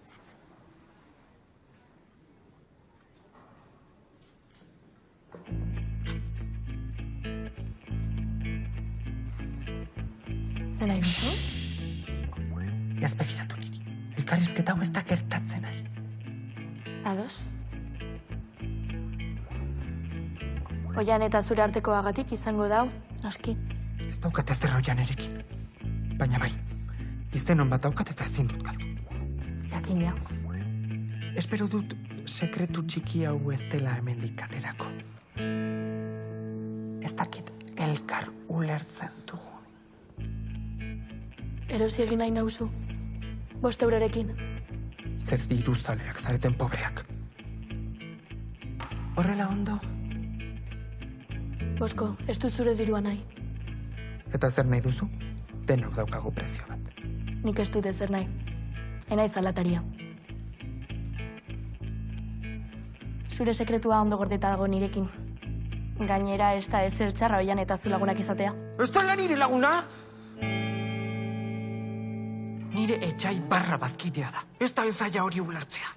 Zer nahi duzu? Ez begiratu niri. Elkarrizketa hau ez da gertatzen ari. Ados? Oian eta zure artekoagatik izango dau, noski. Ez daukat ez derroian erekin. Baina bai, izenon bat daukat eta ezin dut galdu. Jakina. Espero dut sekretu txiki hau ez dela hemendik aterako. Ez dakit elkar ulertzen dugun. Erosi egin nahi nauzu. 5 eurorekin. Zez diruzaleak zareten pobreak. Horrela ondo. Bosko, ez du zure dirua nahi. Eta zer nahi duzu? Denok daukagu prezio bat. Nik ez dut ezer nahi. Enaiz alataria. Zure sekretua ondo gordeta dago nirekin. Gainera ez da ezer txarra oian eta zu lagunak izatea. Ez da nire laguna? Nire etxai barra bazkidea da. Ez da enzaia hori ulertzea.